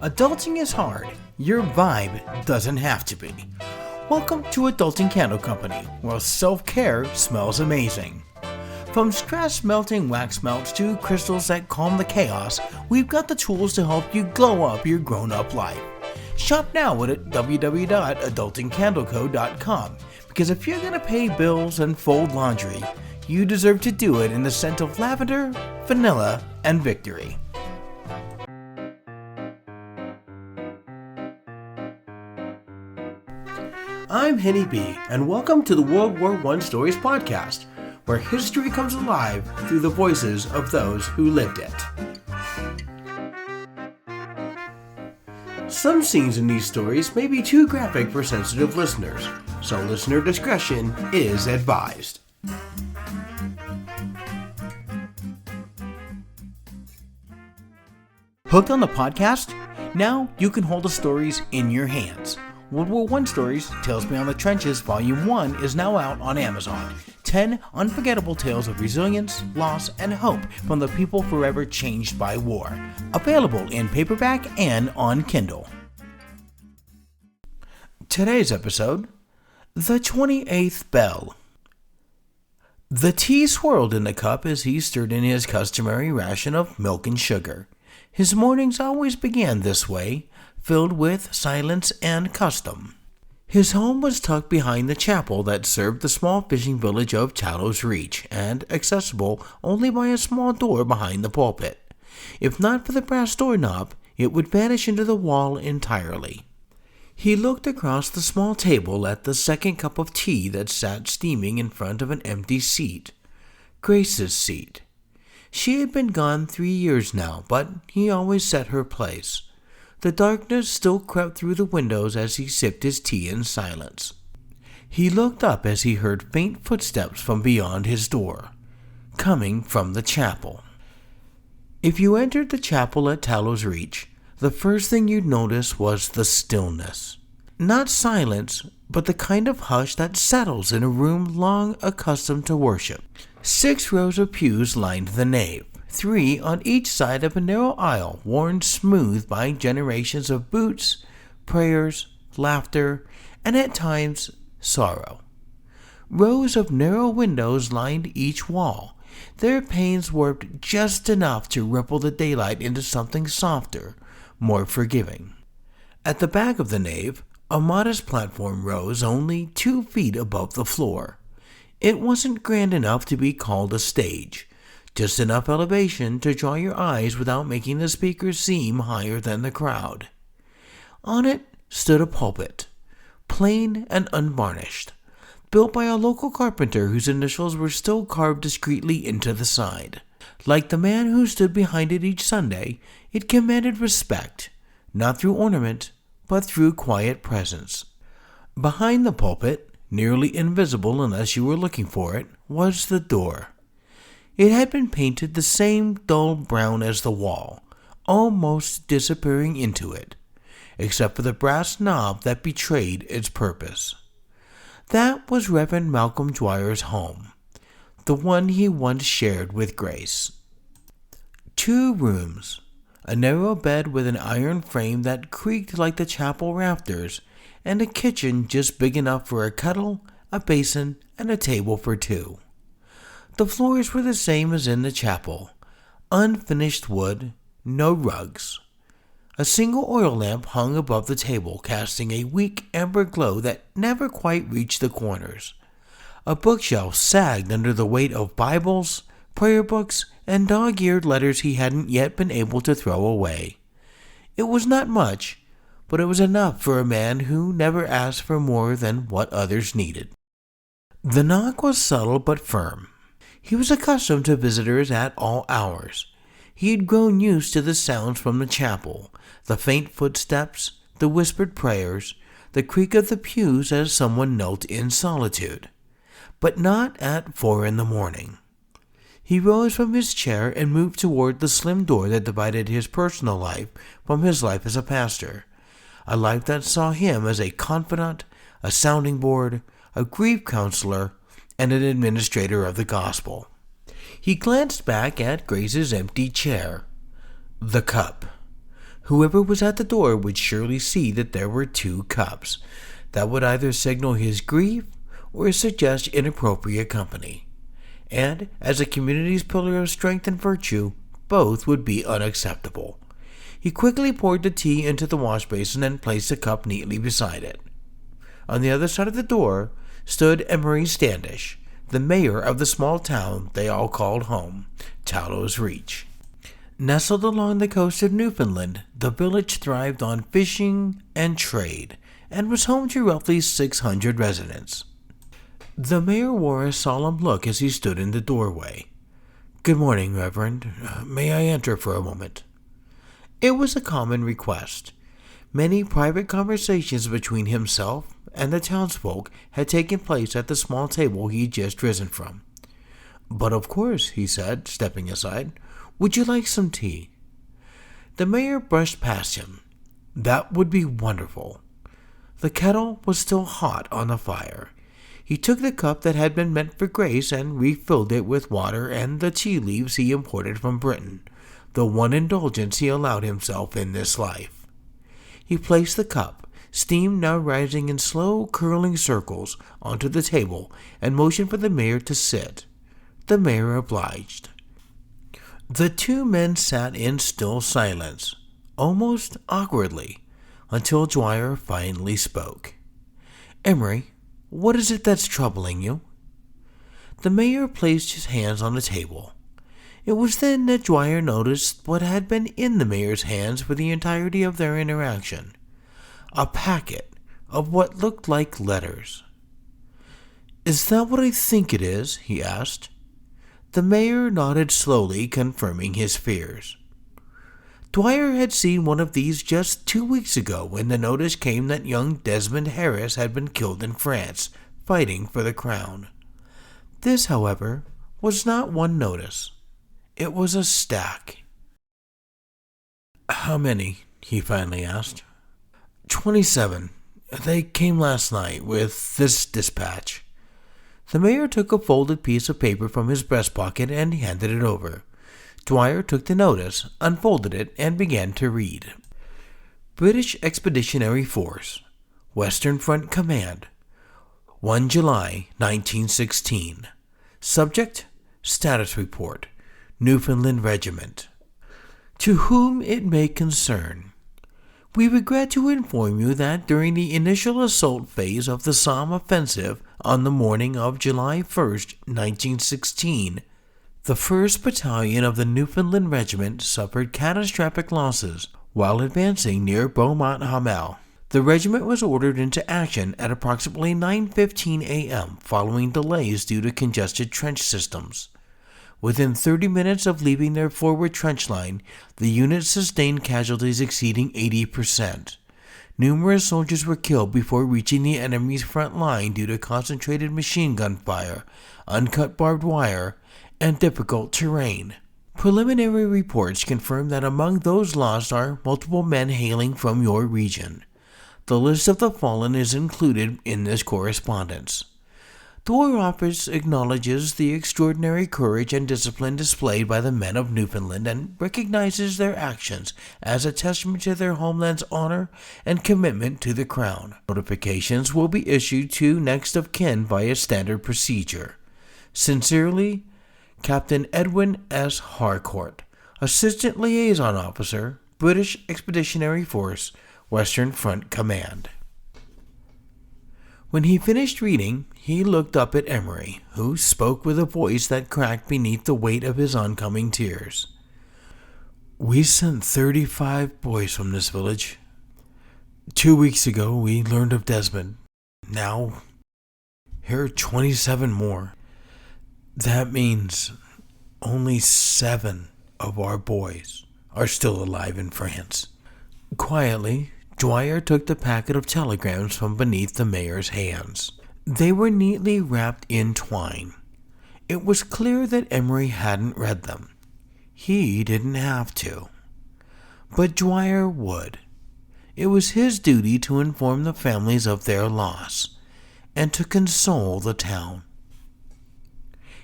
Adulting is hard. Your vibe doesn't have to be. Welcome to Adulting Candle Company, where self-care smells amazing. From stress-melting wax melts to crystals that calm the chaos, we've got the tools to help you glow up your grown-up life. Shop now at www.adultingcandleco.com, because if you're gonna pay bills and fold laundry, you deserve to do it in the scent of lavender, vanilla, and victory. I'm Henny B, and welcome to the World War I Stories podcast, where history comes alive through the voices of those who lived it. Some scenes in these stories may be too graphic for sensitive listeners, so listener discretion is advised. Hooked on the podcast? Now you can hold the stories in your hands. World War I Stories, Tales Beyond the Trenches Volume 1 is now out on Amazon. 10 unforgettable tales of resilience, loss, and hope from the people forever changed by war. Available in paperback and on Kindle. Today's episode, The 28th Bell. The tea swirled in the cup as he stirred in his customary ration of milk and sugar. His mornings always began this way, filled with silence and custom. His home was tucked behind the chapel that served the small fishing village of Talos Reach, and accessible only by a small door behind the pulpit. If not for the brass doorknob, it would vanish into the wall entirely. He looked across the small table at the second cup of tea that sat steaming in front of an empty seat. Grace's seat. She had been gone 3 years now, but he always set her place. The darkness still crept through the windows as he sipped his tea in silence. He looked up as he heard faint footsteps from beyond his door, coming from the chapel. If you entered the chapel at Talos Reach, the first thing you'd notice was the stillness. Not silence, but the kind of hush that settles in a room long accustomed to worship. 6 rows of pews lined the nave, 3 on each side of a narrow aisle worn smooth by generations of boots, prayers, laughter, and at times sorrow. Rows of narrow windows lined each wall, their panes warped just enough to ripple the daylight into something softer, more forgiving. At the back of the nave, a modest platform rose only 2 feet above the floor. It wasn't grand enough to be called a stage, just enough elevation to draw your eyes without making the speakers seem higher than the crowd. On it stood a pulpit, plain and unvarnished, built by a local carpenter whose initials were still carved discreetly into the side. Like the man who stood behind it each Sunday, it commanded respect, not through ornament, but through quiet presence. Behind the pulpit, nearly invisible unless you were looking for it, was the door. It had been painted the same dull brown as the wall, almost disappearing into it, except for the brass knob that betrayed its purpose. That was Reverend Malcolm Dwyer's home, the one he once shared with Grace. 2 rooms, a narrow bed with an iron frame that creaked like the chapel rafters, and a kitchen just big enough for a kettle, a basin, and a table for 2. The floors were the same as in the chapel, unfinished wood, no rugs. A single oil lamp hung above the table, casting a weak amber glow that never quite reached the corners. A bookshelf sagged under the weight of Bibles, prayer books, and dog-eared letters he hadn't yet been able to throw away. It was not much, but it was enough for a man who never asked for more than what others needed. The knock was subtle but firm. He was accustomed to visitors at all hours. He had grown used to the sounds from the chapel, the faint footsteps, the whispered prayers, the creak of the pews as someone knelt in solitude. But not at 4 a.m. He rose from his chair and moved toward the slim door that divided his personal life from his life as a pastor. A life that saw him as a confidant, a sounding board, a grief counselor, and an administrator of the gospel. He glanced back at Grace's empty chair. The cup. Whoever was at the door would surely see that there were 2 cups. That would either signal his grief or suggest inappropriate company. And, as a community's pillar of strength and virtue, both would be unacceptable. He quickly poured the tea into the wash basin and placed the cup neatly beside it. On the other side of the door stood Emery Standish, the mayor of the small town they all called home, Tallows Reach. Nestled along the coast of Newfoundland, the village thrived on fishing and trade, and was home to roughly 600 residents. The mayor wore a solemn look as he stood in the doorway. "Good morning, Reverend. May I enter for a moment?" It was a common request. Many private conversations between himself and the townsfolk had taken place at the small table he had just risen from. "But of course," he said, stepping aside. "Would you like some tea?" The mayor brushed past him. "That would be wonderful." The kettle was still hot on the fire. He took the cup that had been meant for Grace and refilled it with water and the tea leaves he imported from Britain, the one indulgence he allowed himself in this life. He placed the cup, steam now rising in slow, curling circles, onto the table and motioned for the mayor to sit. The mayor obliged. The 2 men sat in still silence, almost awkwardly, until Dwyer finally spoke. "Emery, what is it that's troubling you?" The mayor placed his hands on the table. It was then that Dwyer noticed what had been in the mayor's hands for the entirety of their interaction. A packet of what looked like letters. "Is that what I think it is?" he asked. The mayor nodded slowly, confirming his fears. Dwyer had seen one of these just 2 weeks ago when the notice came that young Desmond Harris had been killed in France, fighting for the crown. This, however, was not one notice. It was a stack. "How many?" he finally asked. 27. They came last night with this dispatch." The mayor took a folded piece of paper from his breast pocket and handed it over. Dwyer took the notice, unfolded it, and began to read. "British Expeditionary Force, Western Front Command, 1 July 1916. Subject, Status Report, Newfoundland Regiment. To whom it may concern. We regret to inform you that during the initial assault phase of the Somme offensive on the morning of July 1st, 1916, the 1st Battalion of the Newfoundland Regiment suffered catastrophic losses while advancing near Beaumont-Hamel. The regiment was ordered into action at approximately 9:15 a.m. following delays due to congested trench systems. Within 30 minutes of leaving their forward trench line, the unit sustained casualties exceeding 80%. Numerous soldiers were killed before reaching the enemy's front line due to concentrated machine gun fire, uncut barbed wire, and difficult terrain. Preliminary reports confirm that among those lost are multiple men hailing from your region. The list of the fallen is included in this correspondence. The War Office acknowledges the extraordinary courage and discipline displayed by the men of Newfoundland and recognizes their actions as a testament to their homeland's honor and commitment to the Crown. Notifications will be issued to next of kin via standard procedure. Sincerely, Captain Edwin S. Harcourt, Assistant Liaison Officer, British Expeditionary Force, Western Front Command. When he finished reading, he looked up at Emery, who spoke with a voice that cracked beneath the weight of his oncoming tears. "We sent 35 boys from this village. 2 weeks ago we learned of Desmond. Now, here are 27 more. That means only 7 of our boys are still alive in France." Quietly, Dwyer took the packet of telegrams from beneath the mayor's hands. They were neatly wrapped in twine. It was clear that Emery hadn't read them. He didn't have to. But Dwyer would. It was his duty to inform the families of their loss, and to console the town.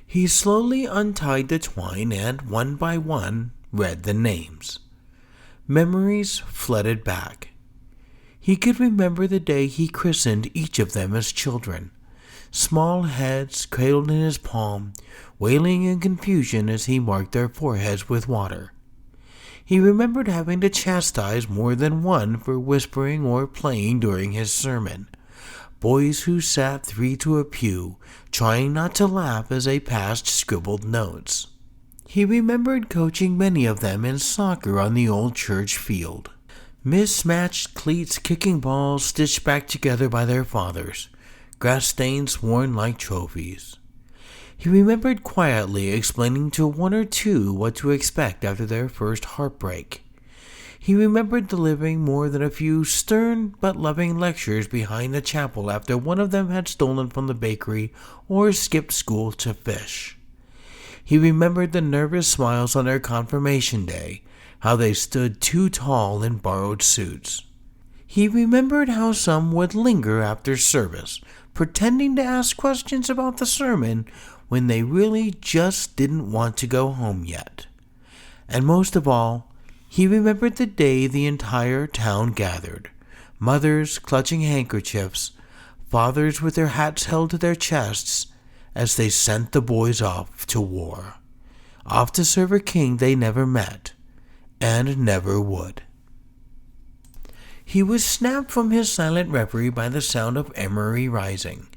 He slowly untied the twine and, one by one, read the names. Memories flooded back. He could remember the day he christened each of them as children, small heads cradled in his palm, wailing in confusion as he marked their foreheads with water. He remembered having to chastise more than one for whispering or playing during his sermon, boys who sat three to a pew, trying not to laugh as they passed scribbled notes. He remembered coaching many of them in soccer on the old church field. Mismatched cleats kicking balls stitched back together by their fathers, grass stains worn like trophies. He remembered quietly explaining to one or two what to expect after their first heartbreak. He remembered delivering more than a few stern but loving lectures behind the chapel after one of them had stolen from the bakery or skipped school to fish. He remembered the nervous smiles on their confirmation day, how they stood too tall in borrowed suits. He remembered how some would linger after service, pretending to ask questions about the sermon when they really just didn't want to go home yet. And most of all, he remembered the day the entire town gathered, mothers clutching handkerchiefs, fathers with their hats held to their chests, as they sent the boys off to war, off to serve a king they never met, and never would. He was snapped from his silent reverie by the sound of Emery rising,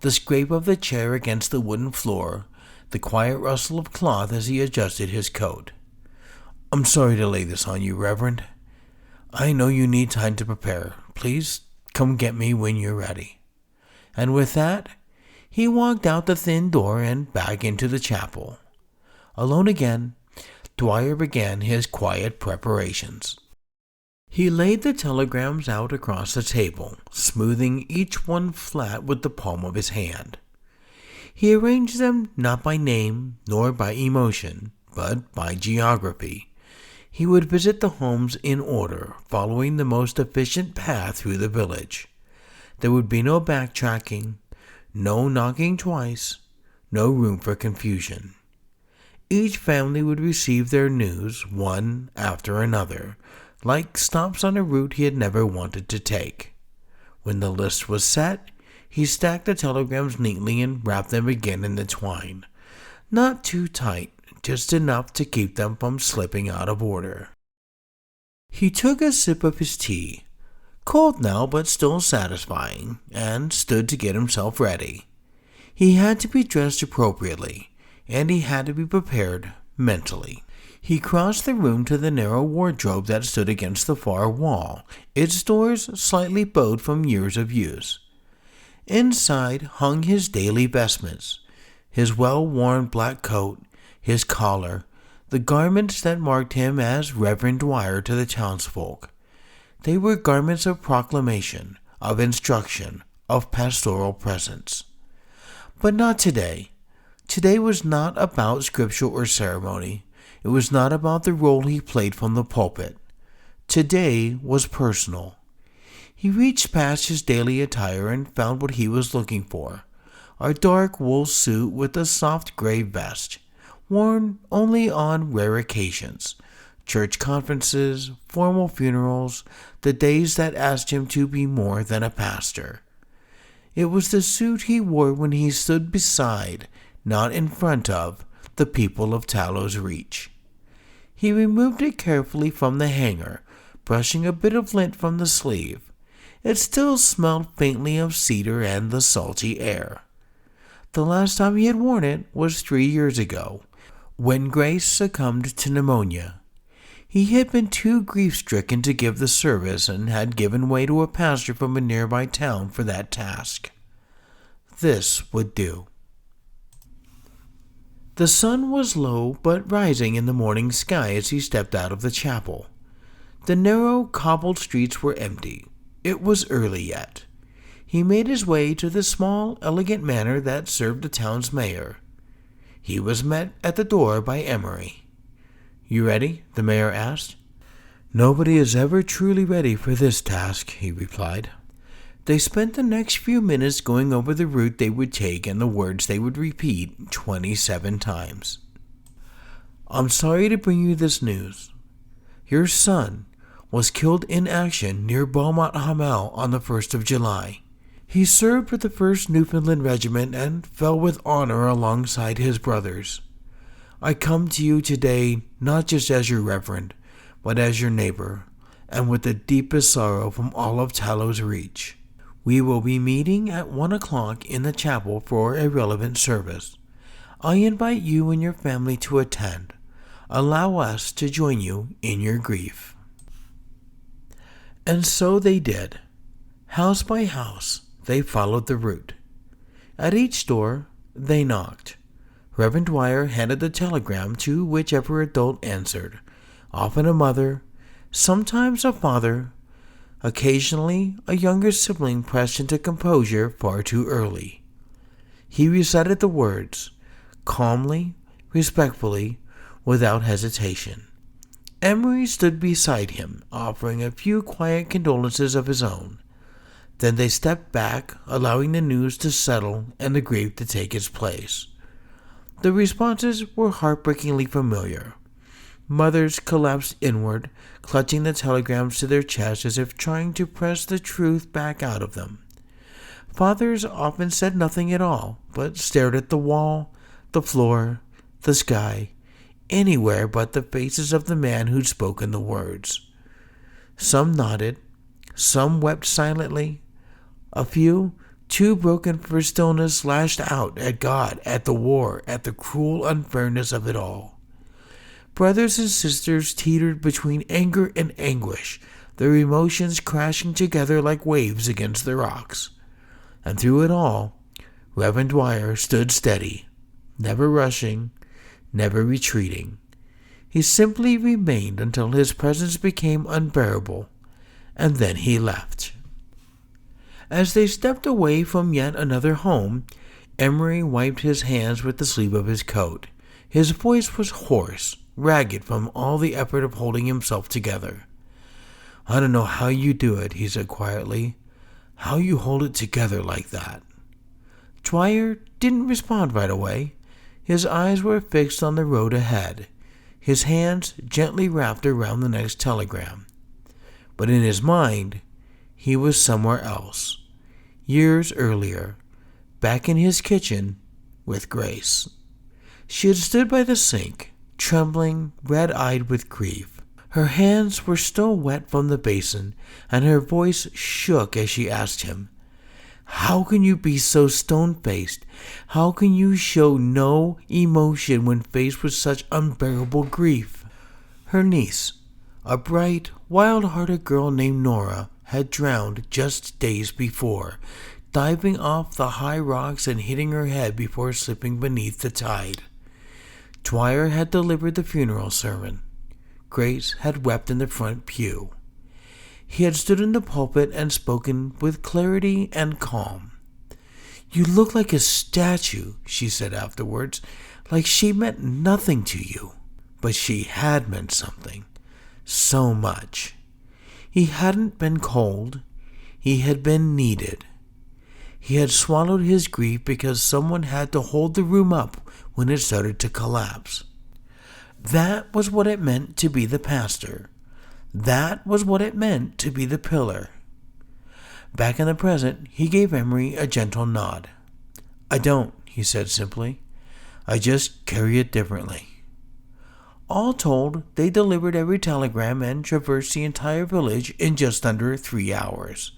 the scrape of the chair against the wooden floor, the quiet rustle of cloth as he adjusted his coat. "I'm sorry to lay this on you, Reverend. I know you need time to prepare. Please come get me when you're ready." And with that, he walked out the thin door and back into the chapel. Alone again, Dwyer began his quiet preparations. He laid the telegrams out across the table, smoothing each one flat with the palm of his hand. He arranged them not by name nor by emotion, but by geography. He would visit the homes in order, following the most efficient path through the village. There would be no backtracking, no knocking twice, no room for confusion. Each family would receive their news one after another, like stops on a route he had never wanted to take. When the list was set, he stacked the telegrams neatly and wrapped them again in the twine. Not too tight, just enough to keep them from slipping out of order. He took a sip of his tea, cold now but still satisfying, and stood to get himself ready. He had to be dressed appropriately, and he had to be prepared mentally. He crossed the room to the narrow wardrobe that stood against the far wall, its doors slightly bowed from years of use. Inside hung his daily vestments, his well-worn black coat, his collar, the garments that marked him as Reverend Dwyer to the townsfolk. They were garments of proclamation, of instruction, of pastoral presence. But not today. Today was not about scripture or ceremony. It was not about the role he played from the pulpit. Today was personal. He reached past his daily attire and found what he was looking for, a dark wool suit with a soft gray vest, worn only on rare occasions, church conferences, formal funerals, the days that asked him to be more than a pastor. It was the suit he wore when he stood beside, not in front of, the people of Tallow's Reach. He removed it carefully from the hanger, brushing a bit of lint from the sleeve. It still smelled faintly of cedar and the salty air. The last time he had worn it was 3 years ago, when Grace succumbed to pneumonia. He had been too grief-stricken to give the service and had given way to a pastor from a nearby town for that task. This would do. The sun was low but rising in the morning sky as he stepped out of the chapel. The narrow, cobbled streets were empty. It was early yet. He made his way to the small, elegant manor that served the town's mayor. He was met at the door by Emery. "You ready?" the mayor asked. "Nobody is ever truly ready for this task," he replied. They spent the next few minutes going over the route they would take and the words they would repeat 27 times. "I'm sorry to bring you this news. Your son, was killed in action near Beaumont Hamel on the 1st of July. He served with the 1st Newfoundland Regiment and fell with honor alongside his brothers. I come to you today not just as your reverend, but as your neighbor, and with the deepest sorrow from all of Talos Reach. We will be meeting at 1 o'clock in the chapel for a relevant service. I invite you and your family to attend. Allow us to join you in your grief." And so they did. House by house, they followed the route. At each door, they knocked. Reverend Dwyer handed the telegram to whichever adult answered, often a mother, sometimes a father, occasionally a younger sibling pressed into composure far too early. He recited the words, calmly, respectfully, without hesitation. Emery stood beside him, offering a few quiet condolences of his own. Then they stepped back, allowing the news to settle and the grief to take its place. The responses were heartbreakingly familiar. Mothers collapsed inward, clutching the telegrams to their chests as if trying to press the truth back out of them. Fathers often said nothing at all, but stared at the wall, the floor, the sky, anywhere but the faces of the man who'd spoken the words. Some nodded, some wept silently. A few, too broken for stillness, lashed out at God, at the war, at the cruel unfairness of it all. Brothers and sisters teetered between anger and anguish, their emotions crashing together like waves against the rocks. And through it all, Reverend Dwyer stood steady, never rushing, never retreating. He simply remained until his presence became unbearable, and then he left. As they stepped away from yet another home, Emery wiped his hands with the sleeve of his coat. His voice was hoarse, ragged from all the effort of holding himself together. "I don't know how you do it," he said quietly. "How you hold it together like that." Dwyer didn't respond right away. His eyes were fixed on the road ahead, his hands gently wrapped around the next telegram. But in his mind, he was somewhere else, years earlier, back in his kitchen with Grace. She had stood by the sink, trembling, red-eyed with grief. Her hands were still wet from the basin, and her voice shook as she asked him, "How can you be so stone-faced? How can you show no emotion when faced with such unbearable grief?" Her niece, a bright, wild-hearted girl named Nora, had drowned just days before, diving off the high rocks and hitting her head before slipping beneath the tide. Dwyer had delivered the funeral sermon. Grace had wept in the front pew. He had stood in the pulpit and spoken with clarity and calm. "You look like a statue," she said afterwards, "like she meant nothing to you." But she had meant something. So much. He hadn't been cold. He had been needed. He had swallowed his grief because someone had to hold the room up when it started to collapse. That was what it meant to be the pastor. That was what it meant to be the pillar. Back in the present, he gave Emery a gentle nod. "I don't," he said simply. "I just carry it differently." All told, they delivered every telegram and traversed the entire village in just under 3 hours.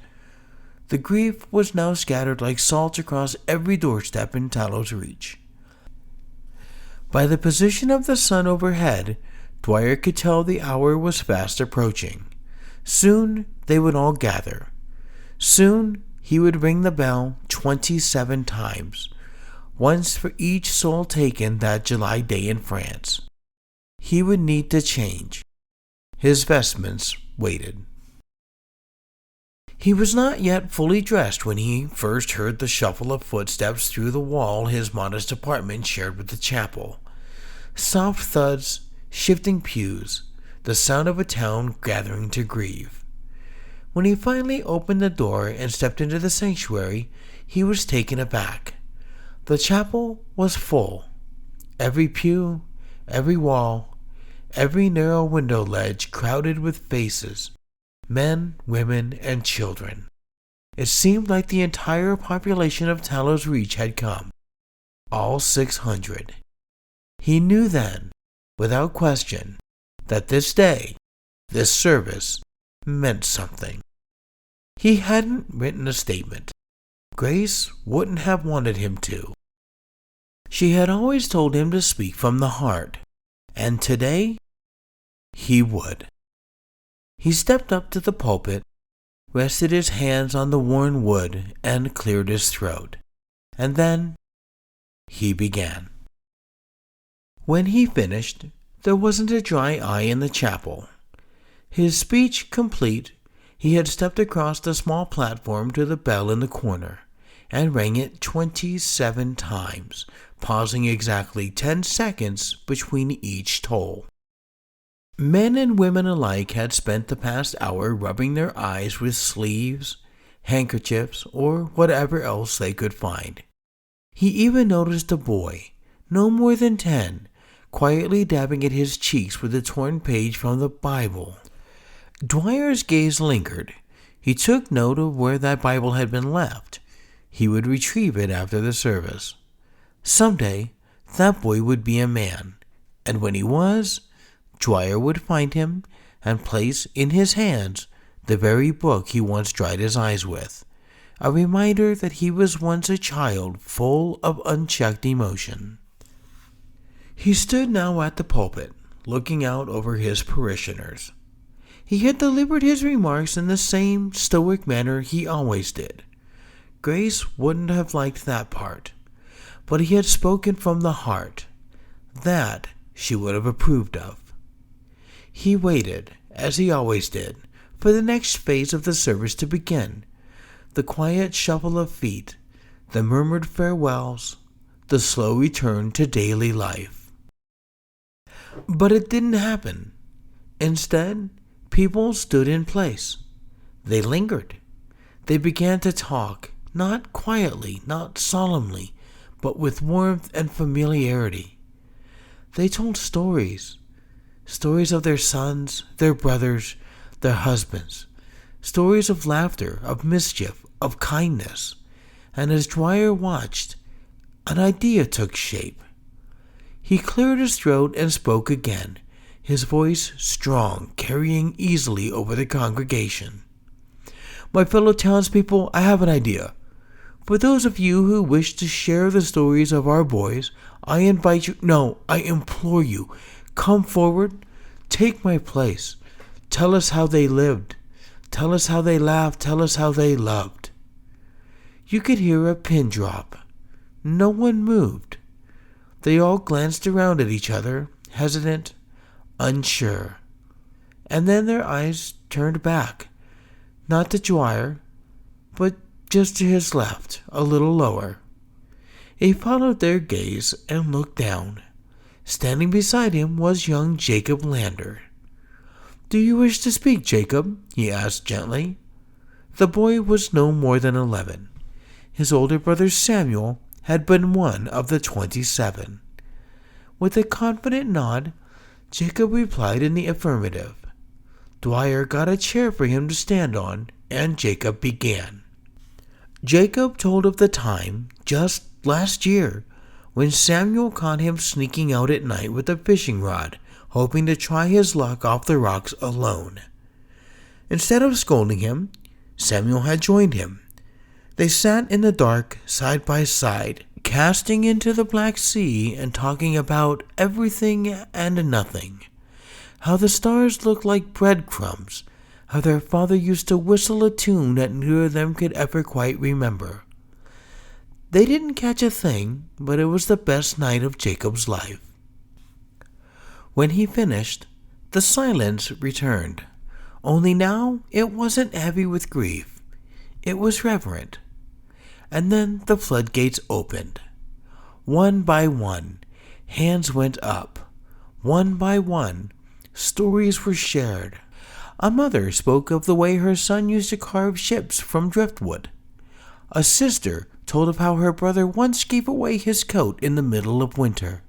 The grief was now scattered like salt across every doorstep in Talos Reach. By the position of the sun overhead, Dwyer could tell the hour was fast approaching. Soon they would all gather. Soon he would ring the bell 27 times, once for each soul taken that July day in France. He would need to change. His vestments waited. He was not yet fully dressed when he first heard the shuffle of footsteps through the wall his modest apartment shared with the chapel. Soft thuds, shifting pews, the sound of a town gathering to grieve. When he finally opened the door and stepped into the sanctuary, he was taken aback. The chapel was full. Every pew, every wall, every narrow window ledge crowded with faces, Men, women, and children. It seemed like the entire population of Talos Reach had come. All 600. He knew then, without question, that this day, this service, meant something. He hadn't written a statement. Grace wouldn't have wanted him to. She had always told him to speak from the heart, and today, he would. He stepped up to the pulpit, rested his hands on the worn wood, and cleared his throat. And then, he began. When he finished, there wasn't a dry eye in the chapel. His speech complete, he had stepped across the small platform to the bell in the corner and rang it 27 times, pausing exactly 10 seconds between each toll. Men and women alike had spent the past hour rubbing their eyes with sleeves, handkerchiefs, or whatever else they could find. He even noticed a boy, no more than 10, quietly dabbing at his cheeks with a torn page from the Bible. Dwyer's gaze lingered. He took note of where that Bible had been left. He would retrieve it after the service. Someday, that boy would be a man, and when he was, Dwyer would find him and place in his hands the very book he once dried his eyes with, a reminder that he was once a child full of unchecked emotion. He stood now at the pulpit, looking out over his parishioners. He had delivered his remarks in the same stoic manner he always did. Grace wouldn't have liked that part, but he had spoken from the heart. That she would have approved of. He waited, as he always did, for the next phase of the service to begin. The quiet shuffle of feet, the murmured farewells, the slow return to daily life. But it didn't happen. Instead, people stood in place. They lingered. They began to talk, not quietly, not solemnly, but with warmth and familiarity. They told stories. Stories of their sons, their brothers, their husbands. Stories of laughter, of mischief, of kindness. And as Dwyer watched, an idea took shape. He cleared his throat and spoke again, his voice strong, carrying easily over the congregation. My fellow townspeople, I have an idea. For those of you who wish to share the stories of our boys, I invite you, no, I implore you, come forward, take my place. Tell us how they lived. Tell us how they laughed. Tell us how they loved. You could hear a pin drop. No one moved. They all glanced around at each other, hesitant, unsure. And then their eyes turned back, not to Dwyer, but just to his left, a little lower. He followed their gaze and looked down. Standing beside him was young Jacob Lander. Do you wish to speak, Jacob? He asked gently. The boy was no more than 11. His older brother Samuel had been one of the 27. With a confident nod, Jacob replied in the affirmative. Dwyer got a chair for him to stand on, and Jacob began. Jacob told of the time, just last year, when Samuel caught him sneaking out at night with a fishing rod, hoping to try his luck off the rocks alone. Instead of scolding him, Samuel had joined him. They sat in the dark, side by side, casting into the Black Sea and talking about everything and nothing. How the stars looked like breadcrumbs, how their father used to whistle a tune that neither of them could ever quite remember. They didn't catch a thing, but it was the best night of Jacob's life. When he finished, the silence returned. Only now it wasn't heavy with grief. It was reverent. And then the floodgates opened. One by one, hands went up. One by one, stories were shared. A mother spoke of the way her son used to carve ships from driftwood. A sister told of how her brother once gave away his coat in the middle of winter.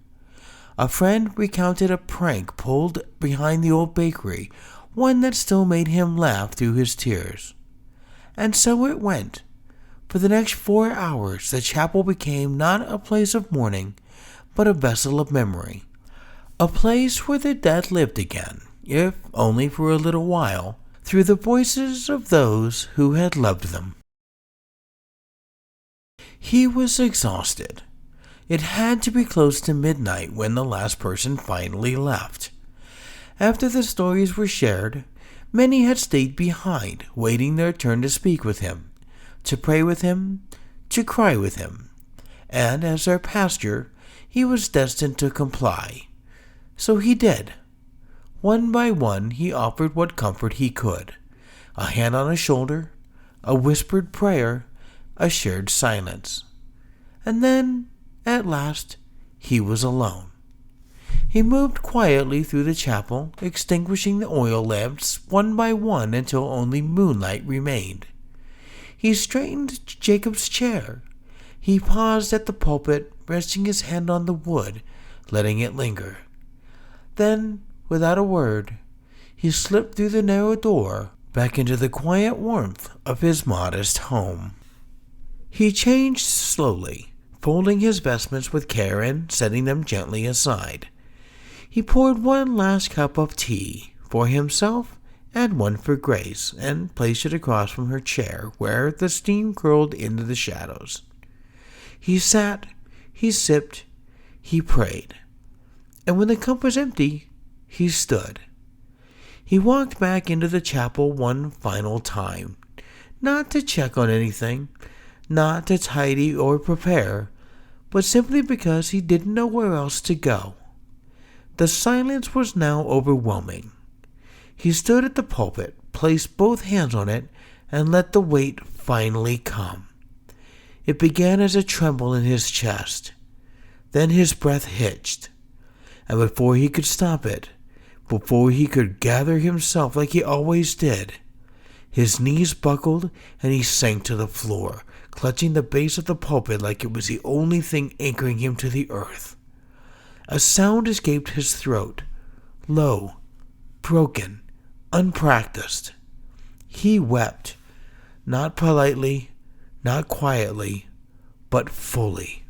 A friend recounted a prank pulled behind the old bakery one that still made him laugh through his tears. And so it went. For the next 4 hours, the chapel became not a place of mourning, but a vessel of memory, a place where the dead lived again, if only for a little while, through the voices of those who had loved them. He was exhausted. It had to be close to midnight when the last person finally left. After the stories were shared, many had stayed behind, waiting their turn to speak with him, to pray with him, to cry with him. And as their pastor, he was destined to comply. So he did. One by one, he offered what comfort he could: a hand on a shoulder, a whispered prayer, a shared silence. And then, at last, he was alone. He moved quietly through the chapel, extinguishing the oil lamps one by one until only moonlight remained. He straightened Jacob's chair. He paused at the pulpit, resting his hand on the wood, letting it linger. Then, without a word, he slipped through the narrow door back into the quiet warmth of his modest home. He changed slowly, folding his vestments with care and setting them gently aside. He poured one last cup of tea for himself and one for Grace, and placed it across from her chair where the steam curled into the shadows. He sat, he sipped, he prayed, and when the cup was empty, he stood. He walked back into the chapel one final time, not to check on anything, not to tidy or prepare, but simply because he didn't know where else to go. The silence was now overwhelming. He stood at the pulpit, placed both hands on it, and let the weight finally come. It began as a tremble in his chest. Then his breath hitched, and before he could stop it, before he could gather himself like he always did, his knees buckled and he sank to the floor, clutching the base of the pulpit like it was the only thing anchoring him to the earth. A sound escaped his throat, low, broken, unpracticed. He wept, not politely, not quietly, but fully.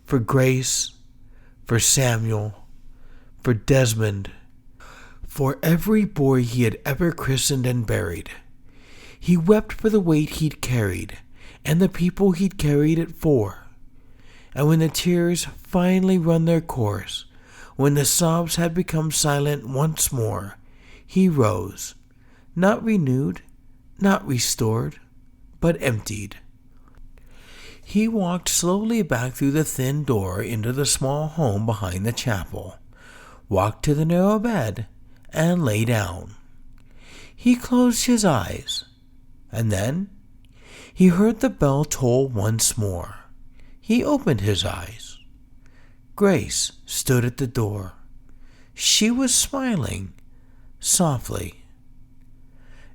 For Grace, for Samuel, for Desmond, for every boy he had ever christened and buried. He wept for the weight he'd carried, and the people he'd carried it for. And when the tears finally run their course, when the sobs had become silent once more, he rose, not renewed, not restored, but emptied. He walked slowly back through the thin door into the small home behind the chapel, walked to the narrow bed, and lay down. He closed his eyes, and then he heard the bell toll once more. He opened his eyes. Grace stood at the door. She was smiling, softly.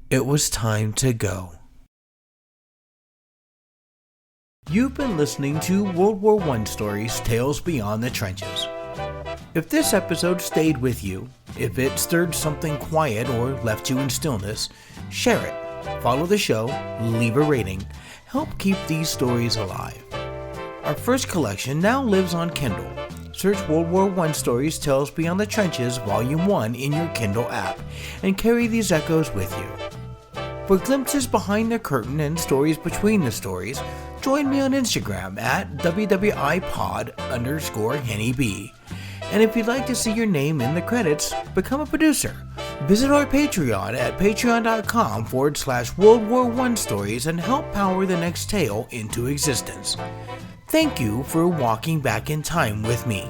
It was time to go. You've been listening to World War I Stories, Tales Beyond the Trenches. If this episode stayed with you, if it stirred something quiet or left you in stillness, share it, follow the show, leave a rating, help keep these stories alive. Our first collection now lives on Kindle. Search World War I Stories, Tales Beyond the Trenches, Volume 1 in your Kindle app, and carry these echoes with you. For glimpses behind the curtain and stories between the stories, join me on Instagram at WWIPod_HennyB. And if you'd like to see your name in the credits, become a producer. Visit our Patreon at patreon.com/World War I Stories and help power the next tale into existence. Thank you for walking back in time with me.